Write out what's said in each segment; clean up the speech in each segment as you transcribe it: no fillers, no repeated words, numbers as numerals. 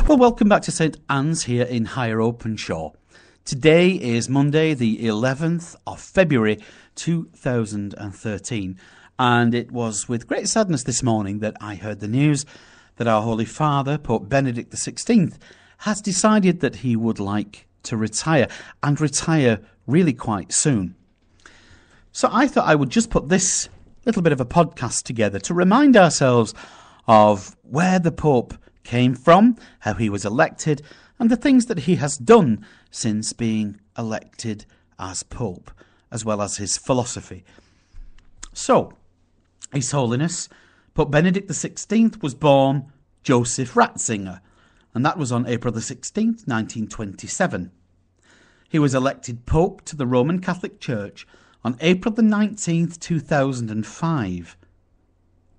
Well, welcome back to St Anne's here in Higher Openshaw. Today is Monday, the 11th of February 2013, and it was with great sadness this morning that I heard the news that our Holy Father, Pope Benedict XVI, has decided that he would like to retire, and retire really quite soon. So I thought I would just put this little bit of a podcast together to remind ourselves of where the Pope came from, how he was elected, and the things that he has done since being elected as Pope, as well as his philosophy. So, His Holiness Pope Benedict XVI was born Joseph Ratzinger, and that was on April the 16th, 1927. He was elected Pope to the Roman Catholic Church on April the 19th, 2005.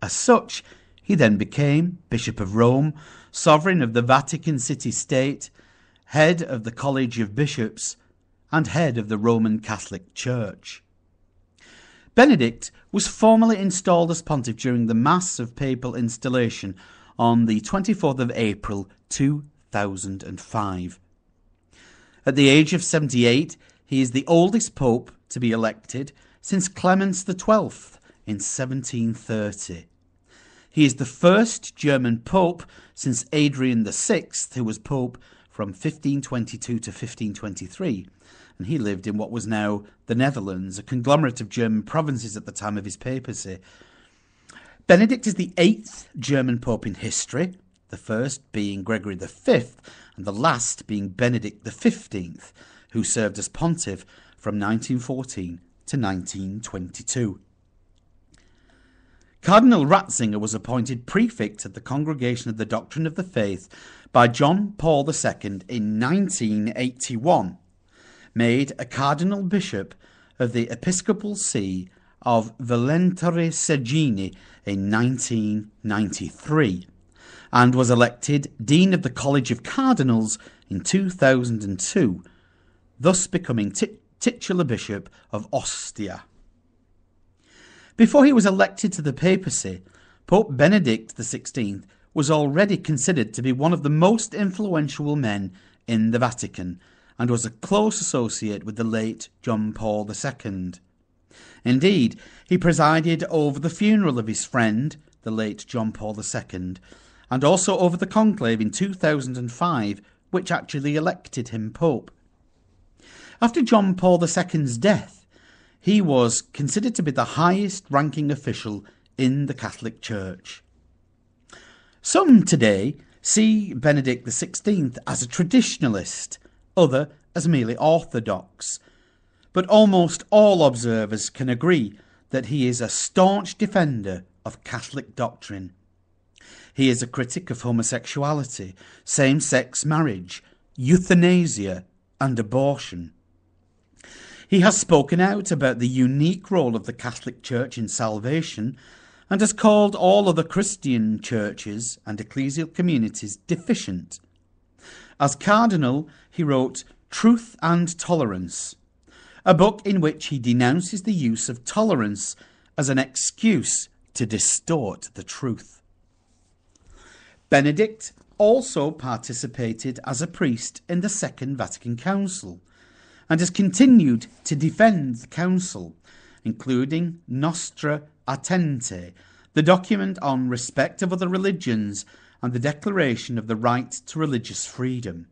As such, he then became Bishop of Rome, sovereign of the Vatican City-State, head of the College of Bishops, and head of the Roman Catholic Church. Benedict was formally installed as pontiff during the Mass of Papal Installation on the 24th of April 2005. At the age of 78, he is the oldest pope to be elected since Clement XII in 1730. He is the first German pope since Adrian VI, who was pope from 1522 to 1523, and he lived in what was now the Netherlands, a conglomerate of German provinces at the time of his papacy. Benedict is the 8th German pope in history, the first being Gregory V, and the last being Benedict XV, who served as pontiff from 1914 to 1922. Cardinal Ratzinger was appointed prefect of the Congregation of the Doctrine of the Faith by John Paul II in 1981, made a cardinal bishop of the Episcopal See of Valentore Segini in 1993, and was elected Dean of the College of Cardinals in 2002, thus becoming titular Bishop of Ostia. Before he was elected to the papacy, Pope Benedict XVI was already considered to be one of the most influential men in the Vatican, and was a close associate with the late John Paul II. Indeed, he presided over the funeral of his friend, the late John Paul II, and also over the conclave in 2005, which actually elected him Pope. After John Paul II's death, he was considered to be the highest-ranking official in the Catholic Church. Some today see Benedict XVI as a traditionalist, others as merely orthodox, but almost all observers can agree that he is a staunch defender of Catholic doctrine. He is a critic of homosexuality, same-sex marriage, euthanasia, and abortion. He has spoken out about the unique role of the Catholic Church in salvation, and has called all other Christian churches and ecclesial communities deficient. As Cardinal, he wrote Truth and Tolerance, a book in which he denounces the use of tolerance as an excuse to distort the truth. Benedict also participated as a priest in the Second Vatican Council, and has continued to defend the Council, including Nostra Aeternate, the document on respect of other religions and the Declaration of the Right to Religious Freedom.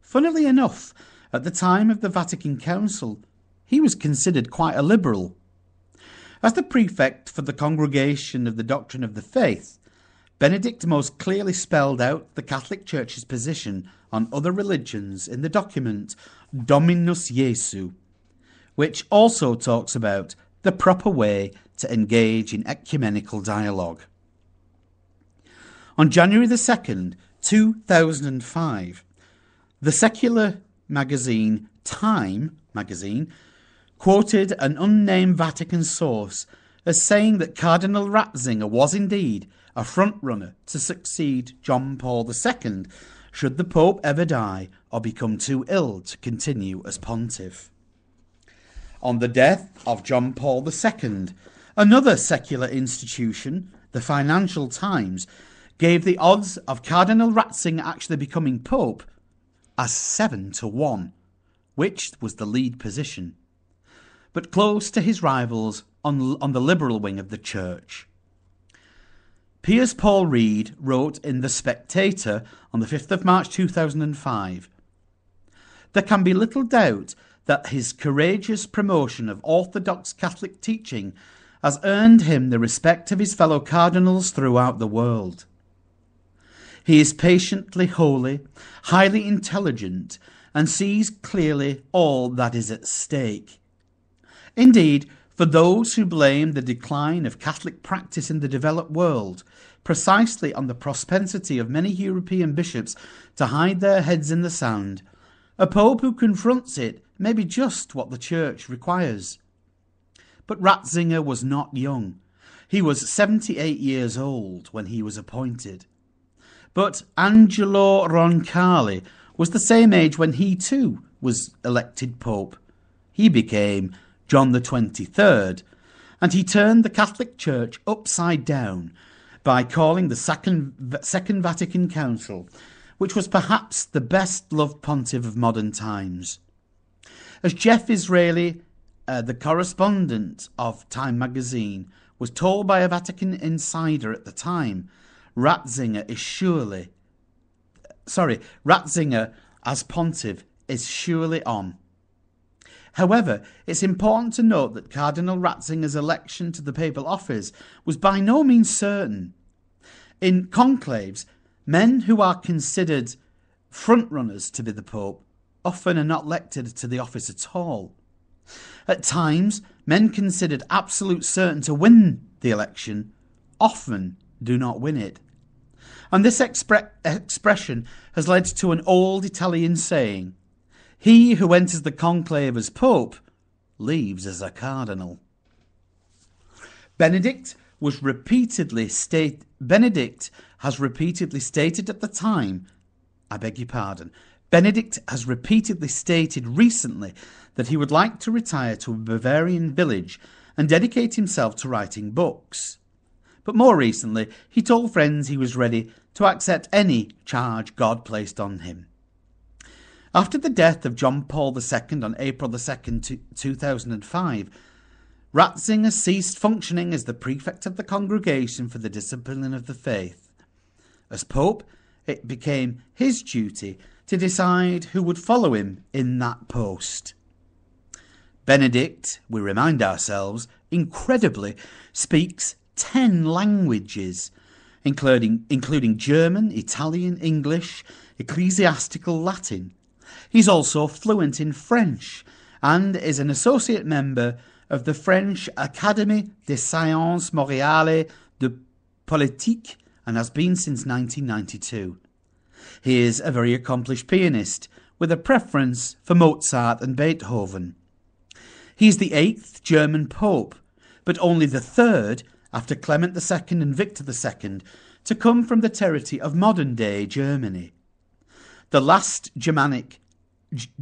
Funnily enough, at the time of the Vatican Council, he was considered quite a liberal. As the prefect for the Congregation of the Doctrine of the Faith, Benedict most clearly spelled out the Catholic Church's position on other religions in the document Dominus Jesu, which also talks about the proper way to engage in ecumenical dialogue. On January the 2nd, 2005, the secular magazine Time magazine quoted an unnamed Vatican source as saying that Cardinal Ratzinger was indeed a frontrunner to succeed John Paul II should the Pope ever die or become too ill to continue as pontiff. On the death of John Paul II, another secular institution, the Financial Times, gave the odds of Cardinal Ratzinger actually becoming Pope as 7-1, which was the lead position, but close to his rivals on the liberal wing of the Church. Piers Paul Reed wrote in The Spectator on the 5th of March 2005, "There can be little doubt that his courageous promotion of orthodox Catholic teaching has earned him the respect of his fellow cardinals throughout the world. He is patiently holy, highly intelligent, and sees clearly all that is at stake. Indeed, for those who blame the decline of Catholic practice in the developed world precisely on the propensity of many European bishops to hide their heads in the sand, a pope who confronts it may be just what the Church requires." But Ratzinger was not young. He was 78 years old when he was appointed. But Angelo Roncalli was the same age when he too was elected Pope. He became John the 23rd, and he turned the Catholic Church upside down by calling the Second Vatican Council, which was perhaps the best-loved pontiff of modern times. As Jeff Israeli, the correspondent of Time magazine, was told by a Vatican insider at the time, Ratzinger as pontiff is surely on. However, it's important to note that Cardinal Ratzinger's election to the papal office was by no means certain. In conclaves, men who are considered frontrunners to be the Pope often are not elected to the office at all. At times, men considered absolute certain to win the election often do not win it. And this expression has led to an old Italian saying, "He who enters the conclave as Pope leaves as a cardinal." Benedict has repeatedly stated at the time, Benedict has repeatedly stated recently that he would like to retire to a Bavarian village and dedicate himself to writing books. But more recently, he told friends he was ready to accept any charge God placed on him. After the death of John Paul II on April 2nd, 2005, Ratzinger ceased functioning as the prefect of the Congregation for the Discipline of the Faith. As Pope, it became his duty to decide who would follow him in that post. Benedict, we remind ourselves, incredibly speaks 10 languages, including German, Italian, English, ecclesiastical Latin. He's also fluent in French and is an associate member of the French Académie des Sciences Morales de Politique and has been since 1992. He is a very accomplished pianist with a preference for Mozart and Beethoven. He is the 8th German Pope, but only the 3rd after Clement II and Victor II to come from the territory of modern-day Germany. The last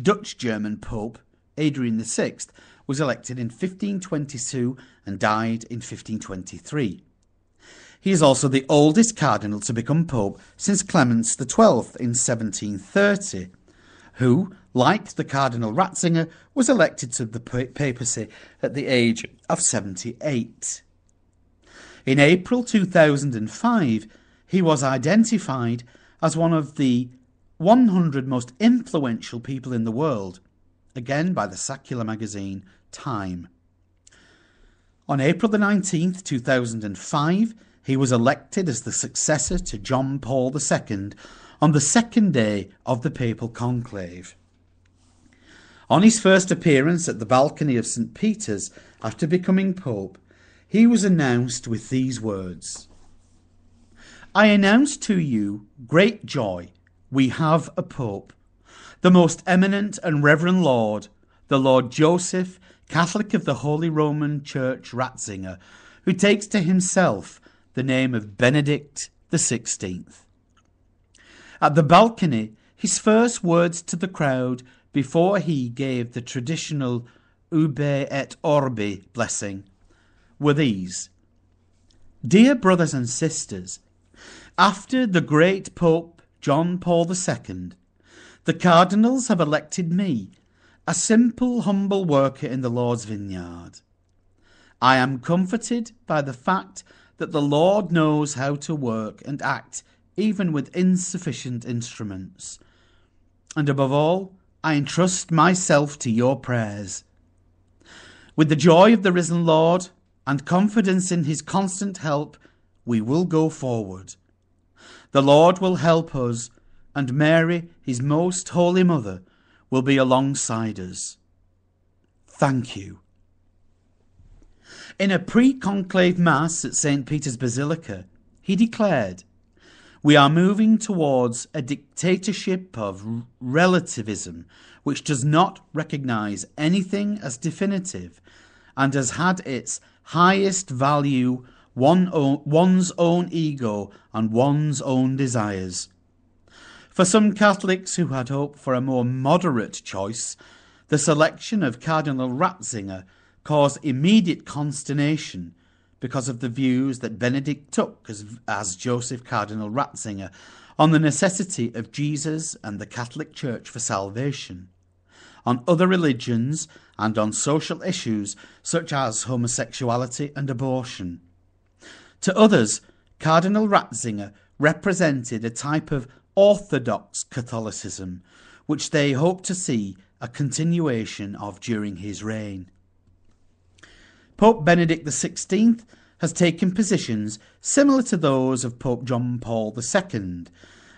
Dutch-German Pope, Adrian VI, was elected in 1522 and died in 1523. He is also the oldest cardinal to become Pope since Clement XII in 1730, who, like the Cardinal Ratzinger, was elected to the papacy at the age of 78. In April 2005, he was identified as one of the 100 most influential people in the world, again by the secular magazine Time. On April the 19th, 2005, he was elected as the successor to John Paul II on the second day of the papal conclave. On his first appearance at the balcony of St. Peter's after becoming Pope, he was announced with these words: "I announce to you great joy. We have a Pope, the most eminent and reverend Lord, the Lord Joseph, Catholic of the Holy Roman Church Ratzinger, who takes to himself the name of Benedict XVI. At the balcony, his first words to the crowd before he gave the traditional Urbe et Orbi blessing were these: "Dear brothers and sisters, After the great Pope John Paul II, the cardinals have elected me, a simple, humble worker in the Lord's vineyard. I am comforted by the fact that the Lord knows how to work and act even with insufficient instruments. And above all, I entrust myself to your prayers. With the joy of the risen Lord and confidence in his constant help, we will go forward. The Lord will help us, and Mary, his most holy mother, will be alongside us. Thank you. In a pre-conclave mass at St. Peter's Basilica, he declared, "We are moving towards a dictatorship of relativism which does not recognise anything as definitive and has had its highest value one's own ego and one's own desires." For some Catholics who had hoped for a more moderate choice, the selection of Cardinal Ratzinger caused immediate consternation because of the views that Benedict took as Joseph Cardinal Ratzinger on the necessity of Jesus and the Catholic Church for salvation, on other religions, and on social issues such as homosexuality and abortion. To others, Cardinal Ratzinger represented a type of orthodox Catholicism, which they hoped to see a continuation of during his reign. Pope Benedict XVI has taken positions similar to those of Pope John Paul II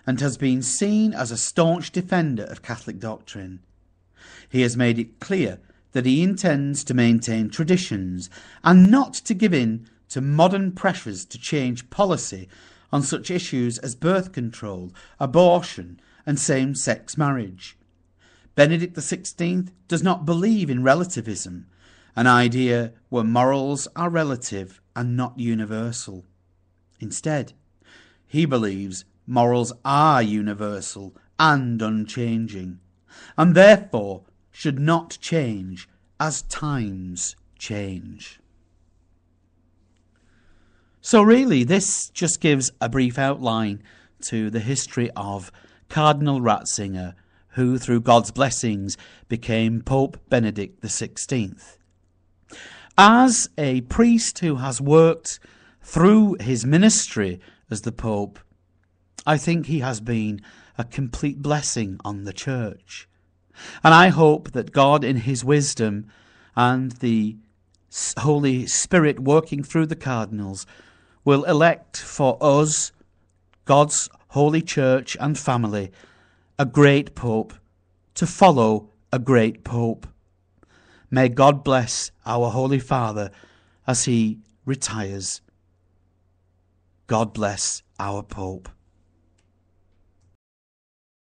and has been seen as a staunch defender of Catholic doctrine. He has made it clear that he intends to maintain traditions and not to give in to modern pressures to change policy on such issues as birth control, abortion, and same-sex marriage. Benedict XVI does not believe in relativism, an idea where morals are relative and not universal. Instead, he believes morals are universal and unchanging, and therefore should not change as times change. So really, this just gives a brief outline to the history of Cardinal Ratzinger, who, through God's blessings, became Pope Benedict XVI. As a priest who has worked through his ministry as the Pope, I think he has been a complete blessing on the Church. And I hope that God, in his wisdom and the Holy Spirit working through the cardinals, will elect for us, God's Holy Church and family, a great Pope to follow a great Pope. May God bless our Holy Father as he retires. God bless our Pope.